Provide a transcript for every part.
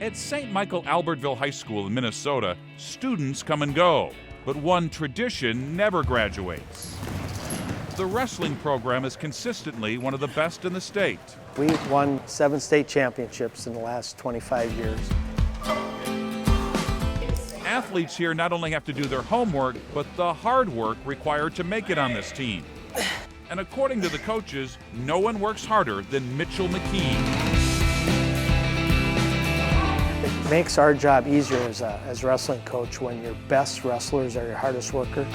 At St. Michael Albertville High School in Minnesota, students come and go, but one tradition never graduates. The wrestling program is consistently one of the best in the state. We've won 7 state championships in the last 25 years. Athletes here not only have to do their homework, but the hard work required to make it on this team. And according to the coaches, no one works harder than Mckee. It makes our job easier as a wrestling coach when your best wrestlers are your hardest worker.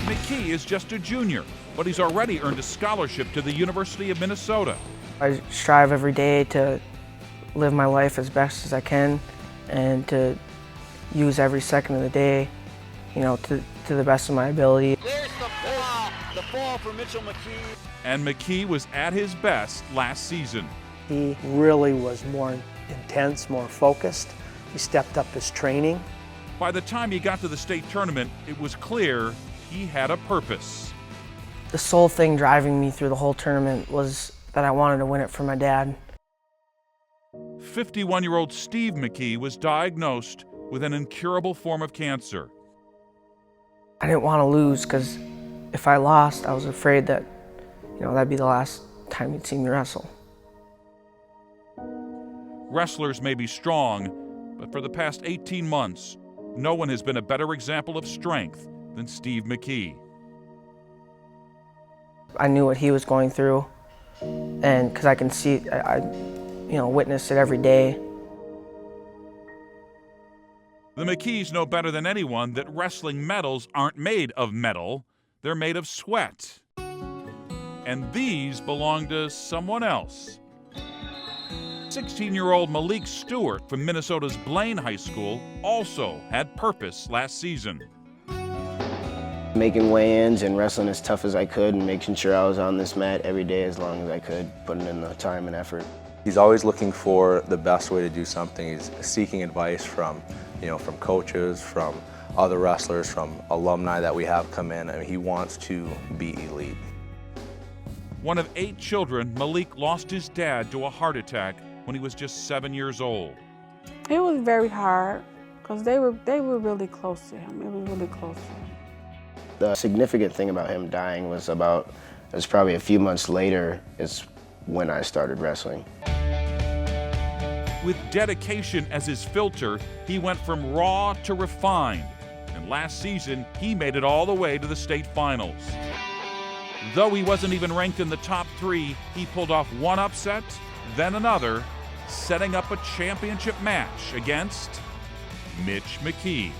Mckee is just a junior, but he's already earned a scholarship to the University of Minnesota. I strive every day to live my life as best as I can and to use every second of the day, to the best of my ability. There's the fall for Mckee. And Mckee was at his best last season. He really was more intense, more focused. He stepped up his training. By the time he got to the state tournament, it was clear he had a purpose. The sole thing driving me through the whole tournament was that I wanted to win it for my dad. 51-year-old Steve Mckee was diagnosed with an incurable form of cancer. I didn't want to lose because if I lost, I was afraid that, that'd be the last time he'd see me wrestle. Wrestlers may be strong, but for the past 18 months, no one has been a better example of strength than Steve Mckee. I knew what he was going through, and because I can see, I witness it every day. The Mckees know better than anyone that wrestling medals aren't made of metal, they're made of sweat. And these belong to someone else. 16-year-old Malik Stewart from Minnesota's Blaine High School also had purpose last season. Making weigh-ins and wrestling as tough as I could and making sure I was on this mat every day as long as I could, putting in the time and effort. He's always looking for the best way to do something. He's seeking advice from coaches, from other wrestlers, from alumni that we have come in. I mean, he wants to be elite. One of 8 children, Malik lost his dad to a heart attack when he was just 7 years old. It was very hard because they were really close to him. It was really close to him. The significant thing about him dying was probably a few months later is when I started wrestling. With dedication as his filter, he went from raw to refined. And last season, he made it all the way to the state finals. Though he wasn't even ranked in the top 3, he pulled off one upset, then another, setting up a championship match against Mckee.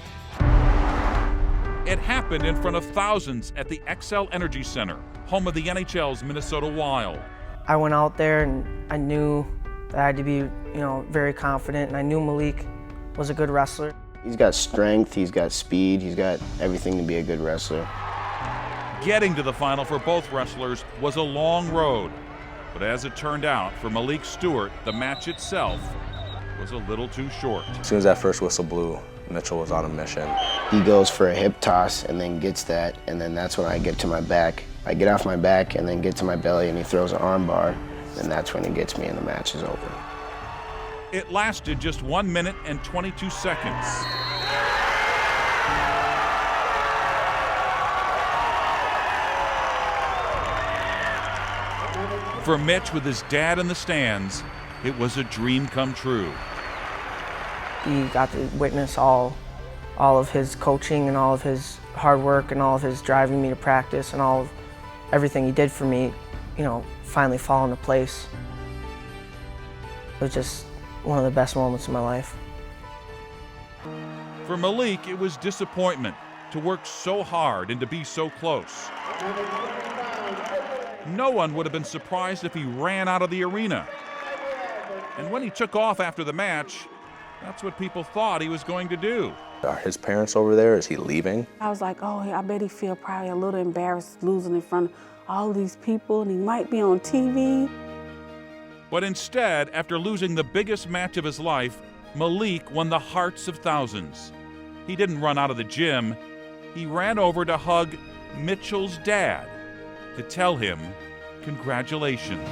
It happened in front of thousands at the XL Energy Center, home of the NHL's Minnesota Wild. I went out there and I knew that I had to be, very confident, and I knew Malik was a good wrestler. He's got strength, he's got speed, he's got everything to be a good wrestler. Getting to the final for both wrestlers was a long road, but as it turned out, for Malik Stewart, the match itself was a little too short. As soon as that first whistle blew, Mitchell was on a mission. He goes for a hip toss and then gets that, and then that's when I get to my back. I get off my back and then get to my belly, and he throws an arm bar, and that's when he gets me and the match is over. It lasted just 1 minute and 22 seconds. For Mitch, with his dad in the stands, it was a dream come true. He got to witness all of his coaching and all of his hard work and all of his driving me to practice and all of everything he did for me, finally fall into place. It was just one of the best moments of my life. For Malik, it was disappointment to work so hard and to be so close. No one would have been surprised if he ran out of the arena. And when he took off after the match, that's what people thought he was going to do. Are his parents over there? Is he leaving? I was like, oh, I bet he feel probably a little embarrassed losing in front of all these people, and he might be on TV. But instead, after losing the biggest match of his life, Malik won the hearts of thousands. He didn't run out of the gym. He ran over to hug Mitchell's dad to tell him congratulations.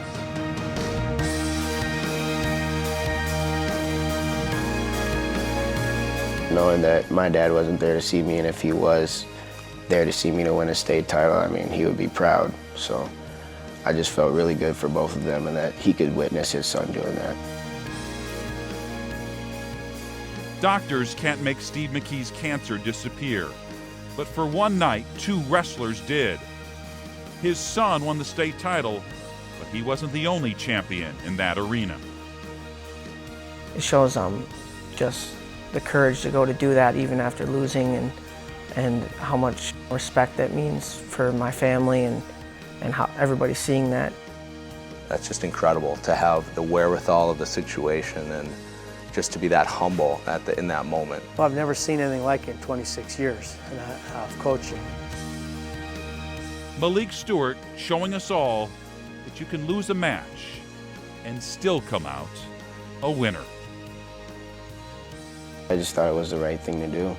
knowing that my dad wasn't there to see me, and if he was there to see me to win a state title, I mean, he would be proud. So I just felt really good for both of them and that he could witness his son doing that. Doctors can't make Steve Mckee's cancer disappear, but for one night, 2 wrestlers did. His son won the state title, but he wasn't the only champion in that arena. It shows just the courage to go to do that even after losing, and how much respect that means for my family and how everybody's seeing that. That's just incredible to have the wherewithal of the situation and just to be that humble in that moment. Well, I've never seen anything like it in 26 years of coaching. Malik Stewart showing us all that you can lose a match and still come out a winner. I just thought it was the right thing to do.